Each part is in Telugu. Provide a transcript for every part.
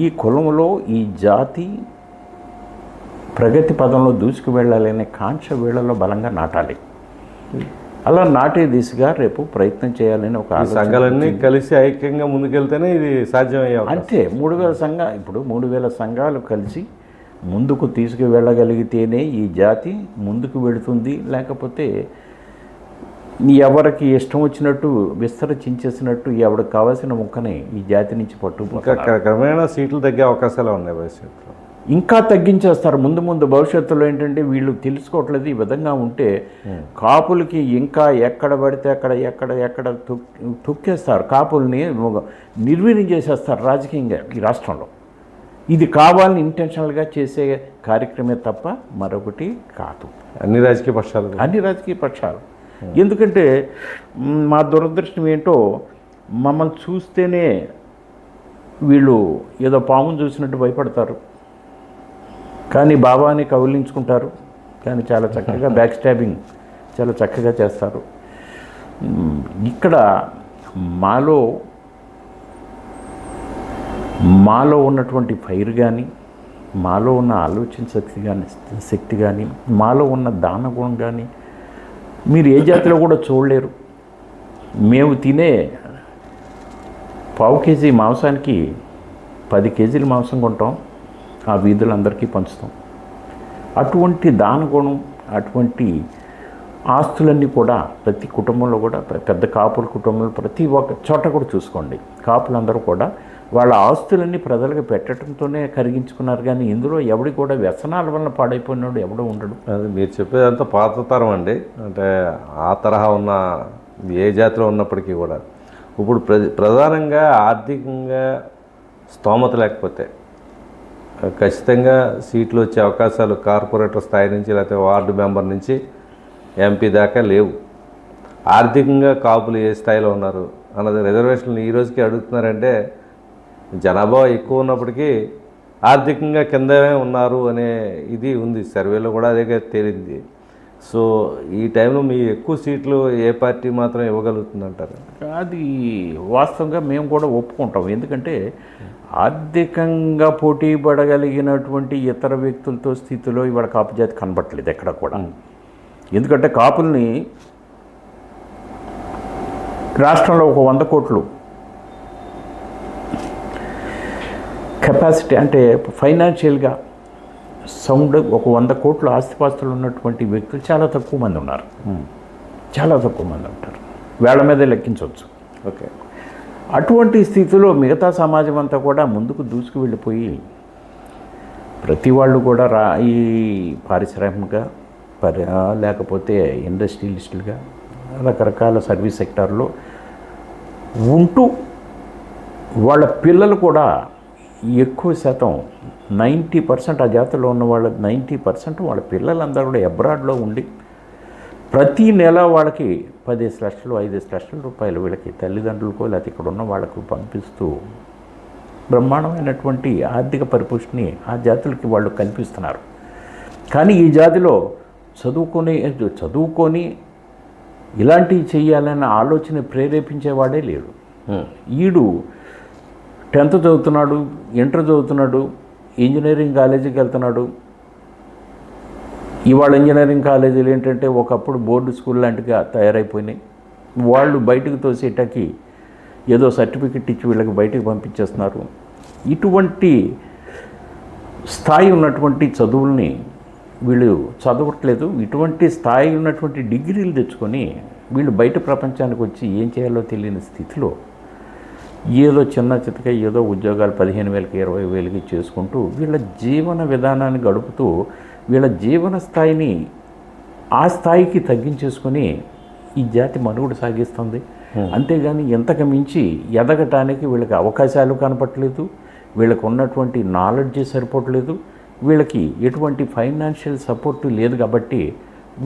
ఈ కులంలో ఈ జాతి ప్రగతి పదంలో దూసుకు వెళ్ళాలనే కాంక్ష వీళ్ళలో బలంగా నాటాలి. అలా నాటే దిశగా రేపు ప్రయత్నం చేయాలని ఒక సంఘాలన్నీ కలిసి ఐక్యంగా ముందుకెళ్తేనే ఇది సాధ్యమయ్యే అంతే. 3000 ఇప్పుడు 3000 సంఘాలు కలిసి ముందుకు తీసుకువెళ్ళగలిగితేనే ఈ జాతి ముందుకు వెళుతుంది. లేకపోతే ఎవరికి ఇష్టం వచ్చినట్టు విస్తరించేసినట్టు ఎవరికి కావాల్సిన ముక్కని ఈ జాతి నుంచి పట్టుకుపోతారు. క్రమేణా సీట్లు తగ్గే అవకాశాలు ఉన్నాయి భవిష్యత్తులో, ఇంకా తగ్గించేస్తారు. ముందు భవిష్యత్తులో ఏంటంటే వీళ్ళు తెలుసుకోవట్లేదు. ఈ విధంగా ఉంటే కాపులకి ఇంకా ఎక్కడ పడితే ఎక్కడ తొక్కేస్తారు. కాపుల్ని నిర్వీర్యం చేసేస్తారు రాజకీయంగా ఈ రాష్ట్రంలో. ఇది కావాలని ఇంటెన్షనల్గా చేసే కార్యక్రమే తప్ప మరొకటి కాదు. అన్ని రాజకీయ పక్షాలు. ఎందుకంటే మా దురదృష్టం ఏంటో, మమ్మల్ని చూస్తేనే వీళ్ళు ఏదో పామును చూసినట్టు భయపడతారు, కానీ బాబాని కౌలించుకుంటారు. కానీ చాలా చక్కగా బ్యాక్ స్టాబింగ్ చాలా చక్కగా చేస్తారు. ఇక్కడ మాలో ఉన్నటువంటి ఫైర్ కానీ, మాలో ఉన్న ఆలోచన శక్తి కానీ, మాలో ఉన్న దానగుణం కానీ మీరు ఏ జాతిలో కూడా చూడలేరు. మేము తినే పావు కేజీ మాంసానికి 10 కేజీల మాంసం కొంటాం, ఆ వీధులందరికీ పంచుతాం. అటువంటి దానగుణం, అటువంటి ఆస్తులన్నీ కూడా ప్రతి కుటుంబంలో కూడా, పెద్ద కాపుల కుటుంబంలో ప్రతి ఒక్క చోట కూడా చూసుకోండి, కాపులందరూ కూడా వాళ్ళ ఆస్తులన్నీ ప్రజలకు పెట్టడంతోనే కరిగించుకున్నారు. కానీ ఇందులో ఎవడి కూడా వ్యసనాల వలన పాడైపోయినాడు ఎవడో ఉండడు. అది మీరు చెప్పేదంతా పాత తరం అండి. అంటే ఆ తరహా ఉన్న ఏ జాతిలో ఉన్నప్పటికీ కూడా ఇప్పుడు ప్రధానంగా ఆర్థికంగా స్తోమత లేకపోతే ఖచ్చితంగా సీట్లు వచ్చే అవకాశాలు కార్పొరేటర్ స్థాయి నుంచి లేకపోతే వార్డు మెంబర్ నుంచి ఎంపీ దాకా లేవు. ఆర్థికంగా కాపులు ఏ స్థాయిలో ఉన్నారు అన్నది రిజర్వేషన్లు ఈ రోజుకి అడుగుతున్నారంటే జనాభా ఎక్కువ ఉన్నప్పటికీ ఆర్థికంగా కిందనే ఉన్నారు అనే ఇది ఉంది. సర్వేలో కూడా అదే తేలింది. సో ఈ టైంలో మీ ఎక్కువ సీట్లు ఏ పార్టీ మాత్రం ఇవ్వగలుగుతుందంటారు? అది వాస్తవంగా మేము కూడా ఒప్పుకుంటాం. ఎందుకంటే ఆర్థికంగా పోటీ పడగలిగినటువంటి ఇతర వ్యక్తులతో స్థితిలో ఇవాళ కాపు జాతి కనబట్టలేదు ఎక్కడ కూడా. ఎందుకంటే కాపుల్ని రాష్ట్రంలో ఒక 100 కోట్లు కెపాసిటీ, అంటే ఫైనాన్షియల్గా సౌండ్ ఒక 100 కోట్ల ఆస్తిపాస్తులు ఉన్నటువంటి వ్యక్తులు చాలా తక్కువ మంది ఉన్నారు. చాలా తక్కువ మంది ఉంటారు, వేళ్ల మీదే లెక్కించవచ్చు. ఓకే. అటువంటి స్థితిలో మిగతా సమాజం అంతా కూడా ముందుకు దూసుకు వెళ్ళిపోయి ప్రతి వాళ్ళు కూడా ఈ పారిశ్రామిక లేకపోతే ఇండస్ట్రియలిస్టులుగా రకరకాల సర్వీస్ సెక్టార్లో ఉంటూ వాళ్ళ పిల్లలు కూడా ఎక్కువ శాతం 90% ఆ జాతిలో ఉన్న వాళ్ళ 90% వాళ్ళ పిల్లలందరూ కూడా అబ్రాడ్లో ఉండి ప్రతి నెల వాళ్ళకి 10 లక్షలు 5 లక్షల రూపాయలు వీళ్ళకి తల్లిదండ్రులకో లేకపోతే ఇక్కడ ఉన్న వాళ్ళకు పంపిస్తూ బ్రహ్మాండమైనటువంటి ఆర్థిక పరిపుష్టిని ఆ జాతులకి వాళ్ళు కల్పిస్తున్నారు. కానీ ఈ జాతిలో చదువుకొని ఇలాంటివి చేయాలన్న ఆలోచన ప్రేరేపించేవాడే లేడు. ఈడు 10th చదువుతున్నాడు, ఇంటర్ చదువుతున్నాడు, ఇంజనీరింగ్ కాలేజీకి వెళ్తున్నాడు. ఇవాళ ఇంజనీరింగ్ కాలేజీలు ఏంటంటే ఒకప్పుడు బోర్డు స్కూల్ లాంటిగా తయారైపోయినాయి. వాళ్ళు బయటకు తోసేటకి ఏదో సర్టిఫికెట్ ఇచ్చి వీళ్ళకి బయటకు పంపించేస్తున్నారు. ఇటువంటి స్థాయి ఉన్నటువంటి చదువుల్ని వీళ్ళు చదవట్లేదు. ఇటువంటి స్థాయి ఉన్నటువంటి డిగ్రీలు తెచ్చుకొని వీళ్ళు బయట ప్రపంచానికి వచ్చి ఏం చేయాలో తెలియని స్థితిలో ఏదో చిన్న చితక ఏదో ఉద్యోగాలు 15,000కి 20,000కి చేసుకుంటూ వీళ్ళ జీవన విధానాన్ని గడుపుతూ వీళ్ళ జీవన స్థాయిని ఆ స్థాయికి తగ్గించేసుకొని ఈ జాతి మనుగడ సాగిస్తుంది. అంతేగాని ఎంతకు మించి ఎదగటానికి వీళ్ళకి అవకాశాలు కనపట్లేదు, వీళ్ళకు ఉన్నటువంటి నాలెడ్జ్ సరిపోవట్లేదు, వీళ్ళకి ఎటువంటి ఫైనాన్షియల్ సపోర్టు లేదు. కాబట్టి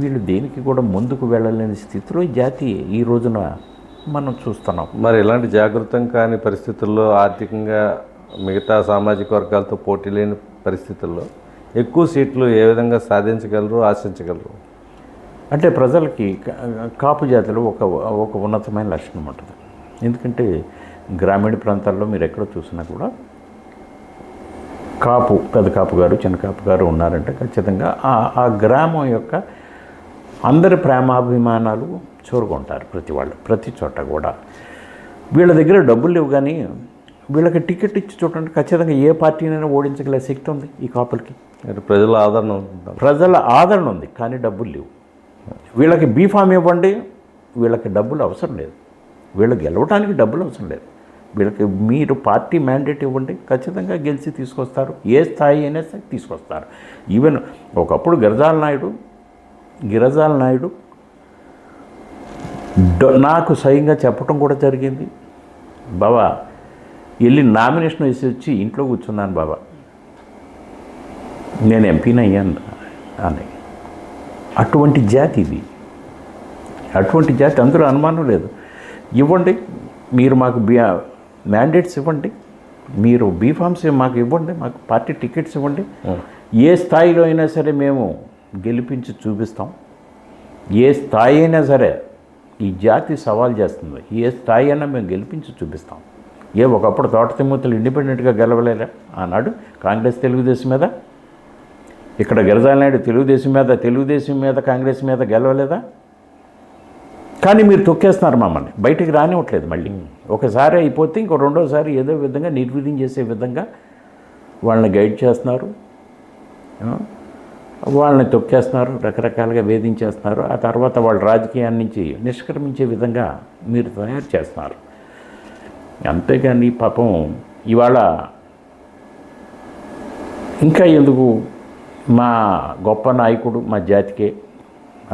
వీళ్ళు దేనికి కూడా ముందుకు వెళ్ళలేని స్థితిలో ఈ జాతి ఈ రోజున మనం చూస్తున్నాం. మరి ఇలాంటి జాగృతం కాని పరిస్థితుల్లో, ఆర్థికంగా మిగతా సామాజిక వర్గాలతో పోటీ లేని పరిస్థితుల్లో ఎక్కువ సీట్లు ఏ విధంగా సాధించగలరు, ఆశించగలరు? అంటే ప్రజలకి కాపు జాతిలో ఒక ఉన్నతమైన లక్షణం ఉంటుంది. ఎందుకంటే గ్రామీణ ప్రాంతాల్లో మీరు ఎక్కడ చూసినా కూడా కాపు, పెద్ద కాపు గారు, చిన్న కాపు గారు ఉన్నారంటే ఖచ్చితంగా ఆ గ్రామం యొక్క అందరి ప్రేమాభిమానాలు చూరుకుంటారు ప్రతి వాళ్ళు, ప్రతి చోట కూడా. వీళ్ళ దగ్గర డబ్బులు లేవు కానీ వీళ్ళకి టికెట్ ఇచ్చి చూడండి, ఖచ్చితంగా ఏ పార్టీనైనా ఓడించగల శక్తి ఉంది ఈ కాపులకి. ప్రజల ఆదరణ ప్రజల ఆదరణ ఉంది కానీ డబ్బులు లేవు. వీళ్ళకి బీఫామ్ ఇవ్వండి, వీళ్ళకి డబ్బులు అవసరం లేదు. వీళ్ళకి గెలవడానికి డబ్బులు అవసరం లేదు. వీళ్ళకి మీరు పార్టీ మ్యాండేట్ ఇవ్వండి, ఖచ్చితంగా గెలిచి తీసుకొస్తారు. ఏ స్థాయి అయినా సరే తీసుకొస్తారు. ఈవెన్ ఒకప్పుడు గిరిజాల నాయుడు నాకు స్వయంగా చెప్పడం కూడా జరిగింది, బాబా వెళ్ళి నామినేషన్ వేసి వచ్చి ఇంట్లో కూర్చున్నాను బాబా, నేను ఎంపీని అయ్యాను అని. అటువంటి జాతి ఇది, అటువంటి జాతి, అందులో అనుమానం లేదు. ఇవ్వండి, మీరు మాకు మ్యాండేట్స్ ఇవ్వండి, మీరు బీఫామ్స్ మాకు ఇవ్వండి, మాకు పార్టీ టికెట్స్ ఇవ్వండి. ఏ స్థాయిలో అయినా సరే మేము గెలిపించి చూపిస్తాం. ఏ స్థాయి అయినా సరే ఈ జాతి సవాల్ చేస్తుంది, ఏ స్థాయి అయినా మేము గెలిపించి చూపిస్తాం. ఒకప్పుడు తోట తిమ్మతులు ఇండిపెండెంట్గా గెలవలేరా ఆనాడు కాంగ్రెస్ తెలుగుదేశం మీద? ఇక్కడ గిరిజాల నాయుడు తెలుగుదేశం మీద కాంగ్రెస్ మీద గెలవలేదా? కానీ మీరు తొక్కేస్తున్నారు మమ్మల్ని, బయటికి రానివ్వట్లేదు. మళ్ళీ ఒకసారి అయిపోతే ఇంకో రెండోసారి ఏదో విధంగా నిర్వీర్యం చేసే విధంగా వాళ్ళని గైడ్ చేస్తున్నారు, వాళ్ళని తొక్కేస్తున్నారు, రకరకాలుగా వేధించేస్తున్నారు. ఆ తర్వాత వాళ్ళ రాజకీయాన్ని నుంచి నిష్క్రమించే విధంగా మీరు తయారు చేస్తున్నారు. అంతేగాని పాపం ఇవాళ ఇంకా ఎందుకు మా గొప్ప నాయకుడు, మా జాతికే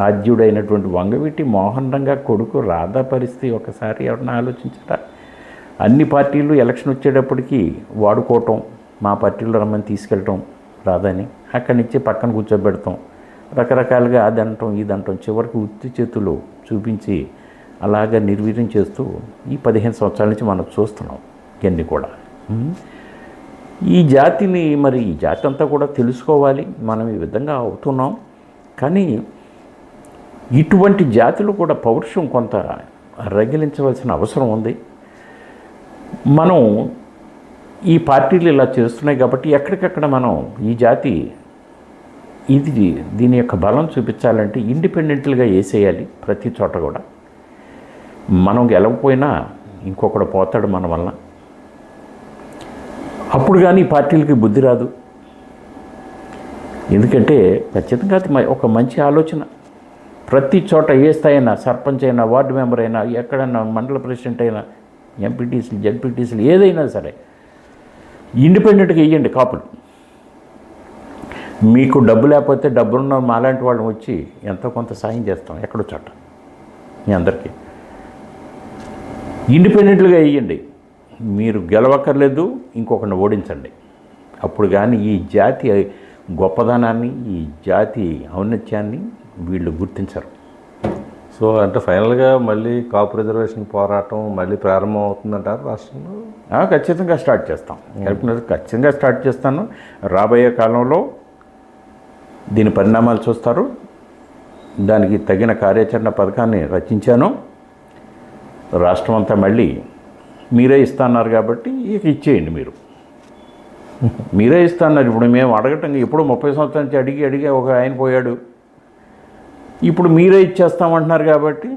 ఆద్యుడైనటువంటి వంగవీటి మోహన్ రంగా కొడుకు రాధా పరిస్థితి ఒకసారి ఎవరన్నా ఆలోచించారా? అన్ని పార్టీలు ఎలక్షన్ వచ్చేటప్పటికి వాడుకోవటం, మా పార్టీలో రమ్మని తీసుకెళ్ళటం రాదని, అక్కడి నుంచి పక్కన కూర్చోబెడతాం, రకరకాలుగా అదంటాం ఇదంటాం, చివరికి ఉత్తి చేతులు చూపించి అలాగా నిర్వీర్యం చేస్తూ ఈ 15 సంవత్సరాల నుంచి మనం చూస్తున్నాం ఇవన్నీ కూడా. ఈ జాతిని మరి ఈ జాతి అంతా కూడా తెలుసుకోవాలి, మనం ఈ విధంగా అవుతున్నాం. కానీ ఇటువంటి జాతిలో కూడా పౌరుషం కొంత రగిలించవలసిన అవసరం ఉంది. మనం ఈ పార్టీలు ఇలా చేస్తున్నాయి కాబట్టి ఎక్కడికక్కడ మనం ఈ జాతి దీని యొక్క బలం చూపించాలంటే ఇండిపెండెంట్గా వేసేయాలి ప్రతి చోట కూడా. మనం గెలవకపోయినా ఇంకొకడు పోతాడు మన వలన, అప్పుడు కానీ ఈ పార్టీలకి బుద్ధి రాదు. ఎందుకంటే ఖచ్చితంగా అది ఒక మంచి ఆలోచన. ప్రతి చోట ఏ స్థాయి అయినా, సర్పంచ్ అయినా, వార్డు మెంబర్ అయినా, ఎక్కడైనా మండల ప్రెసిడెంట్ అయినా, ఎంపీటీసీలు, జడ్పీటీసీలు ఏదైనా సరే ఇండిపెండెంట్గా వేయండి కాపులు. మీకు డబ్బు లేకపోతే డబ్బున్న మాలాంటి వాళ్ళని వచ్చి ఎంతో కొంత సాయం చేస్తాం ఎక్కడో చోట మీ అందరికీ. ఇండిపెండెంట్గా వేయండి, మీరు గెలవక్కర్లేదు, ఇంకొకరిని ఓడించండి. అప్పుడు కానీ ఈ జాతి గొప్పదనాన్ని, ఈ జాతి ఔన్నత్యాన్ని వీళ్ళు గుర్తించరు. సో అంటే ఫైనల్గా మళ్ళీ కాపు రిజర్వేషన్ పోరాటం మళ్ళీ ప్రారంభం అవుతుందంటారు రాష్ట్రంలో? ఖచ్చితంగా స్టార్ట్ చేస్తాం, ఖచ్చితంగా స్టార్ట్ చేస్తాను. రాబోయే కాలంలో దీని పరిణామాలు చూస్తారు. దానికి తగిన కార్యాచరణ పథకాన్ని రచించాను. రాష్ట్రం అంతా మళ్ళీ మీరే ఇస్తున్నారు కాబట్టి ఇక ఇచ్చేయండి, మీరే ఇస్తున్నారు. ఇప్పుడు మేము అడగటం, ఇప్పుడు 30 సంవత్సరాల నుంచి అడిగి ఒక ఆయన పోయాడు, ఇప్పుడు మీరే ఇచ్చేస్తామంటున్నారు కాబట్టి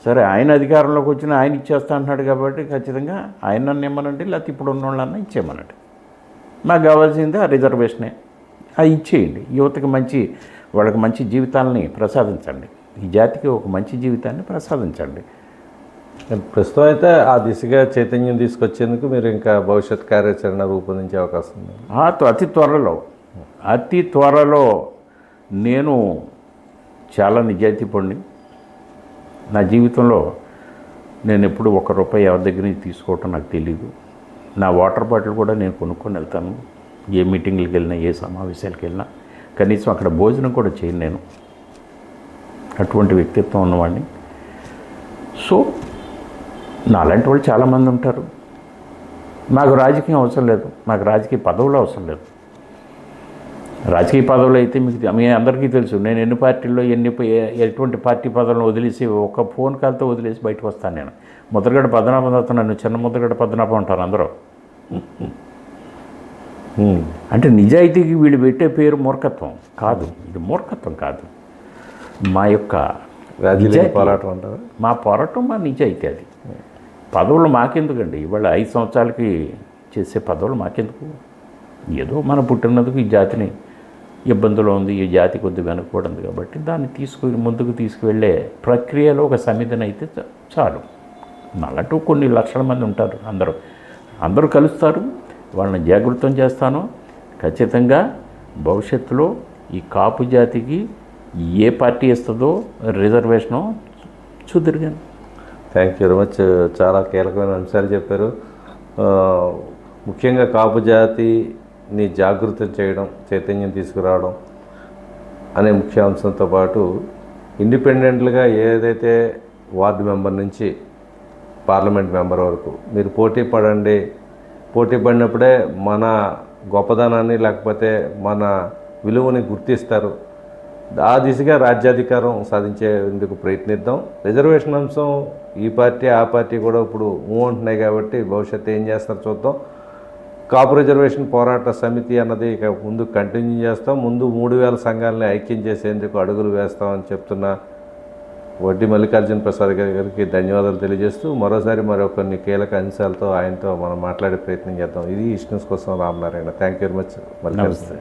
సరే, ఆయన అధికారంలోకి వచ్చిన ఆయన ఇచ్చేస్తా అంటున్నాడు కాబట్టి ఖచ్చితంగా ఆయన నన్ను ఇమ్మనండి, లేకపోతే ఇప్పుడు ఉన్న వాళ్ళన్నా ఇచ్చేయమనండి. నాకు కావాల్సింది ఆ రిజర్వేషనే, అది ఇచ్చేయండి. యువతకి వాళ్ళకి మంచి జీవితాలని ప్రసాదించండి, ఈ జాతికి ఒక మంచి జీవితాన్ని ప్రసాదించండి. ప్రస్తుతం అయితే ఆ దిశగా చైతన్యం తీసుకొచ్చేందుకు మీరు ఇంకా భవిష్యత్ కార్యాచరణ రూపొందించే అవకాశం ఉంది? అతి త్వరలో నేను చాలా నిజాయితీపడిని. నా జీవితంలో నేను ఎప్పుడు ₹1 ఎవరి దగ్గర నుంచి తీసుకోవటం నాకు తెలియదు. నా వాటర్ బాటిల్ కూడా నేను కొనుక్కొని వెళ్తాను. ఏ మీటింగ్లకు వెళ్ళినా, ఏ సమావేశాలకు వెళ్ళినా, కనీసం అక్కడ భోజనం కూడా చేయను నేను. అటువంటి వ్యక్తిత్వం ఉన్నవాడిని. సో నాలాంటి వాళ్ళు చాలామంది ఉంటారు. నాకు రాజకీయం అవసరం లేదు, నాకు రాజకీయ పదవులు అవసరం లేదు. రాజకీయ పదవులు అయితే మీ అందరికీ తెలుసు, నేను ఎన్ని పార్టీల్లో ఎటువంటి పార్టీ పదవులను వదిలేసి ఒక ఫోన్ కాల్తో వదిలేసి బయటకు వస్తాను. నేను ముద్రగడ పద్మనాభం అవుతున్నాను, చిన్న ముద్రగడ పద్మనాభం ఉంటారు అందరూ. అంటే నిజాయితీకి వీళ్ళు పెట్టే పేరు మూర్ఖత్వం కాదు, ఇది మూర్ఖత్వం కాదు. మా యొక్క రాజీలేని నిజాయితీ, పోరాటం అంటారు. మా పోరాటం మా నిజాయితీ. అది పదవులు మాకెందుకండి, ఇవాళ 5 సంవత్సరాలకి చేసే పదవులు మాకెందుకు? ఏదో మనం పుట్టినందుకు ఈ జాతిని ఇబ్బందులో ఉంది, ఈ జాతి కొద్దిగా వెనకబడింది కాబట్టి దాన్ని ముందుకు తీసుకువెళ్ళే ప్రక్రియలో ఒక సమితిని అయితే చాలు. అలాంటి కొన్ని లక్షల మంది ఉంటారు, అందరూ కలుస్తారు, వాళ్ళని జాగృతం చేస్తాను. ఖచ్చితంగా భవిష్యత్తులో ఈ కాపు జాతికి ఏ పార్టీ ఇస్తుందో రిజర్వేషను చూద్దరుగాను. Thank you very much. చాలా కీలకమైన అంశాలు చెప్పారు. ముఖ్యంగా కాపు జాతిని జాగృతం చేయడం, చైతన్యం తీసుకురావడం అనే ముఖ్య అంశంతో పాటు ఇండిపెండెంట్లుగా ఏదైతే వార్డు మెంబర్ నుంచి పార్లమెంట్ మెంబర్ వరకు మీరు పోటీ పడినప్పుడే మన గొప్పదనాన్ని లేకపోతే మన విలువని గుర్తిస్తారు. ఆ దిశగా రాజ్యాధికారం సాధించేందుకు ప్రయత్నిద్దాం. రిజర్వేషన్ అంశం ఈ పార్టీ ఆ పార్టీ కూడా ఇప్పుడు అంటున్నాయి కాబట్టి భవిష్యత్తు ఏం చేస్తారో చూద్దాం. కాపు రిజర్వేషన్ పోరాట సమితి అన్నది ఇక ముందు కంటిన్యూ చేస్తాం. ముందు 3000 సంఘాలని ఐక్యం చేసేందుకు అడుగులు వేస్తామని చెప్తున్న వడ్డీ మల్లికార్జున ప్రసాద్ గారికి ధన్యవాదాలు తెలియజేస్తూ మరోసారి కొన్ని కీలక అంశాలతో ఆయనతో మనం మాట్లాడే ప్రయత్నం చేద్దాం. ఇది ఇష్యూస్ కోసం Ramanarayana. Thank you very much. నమస్తే.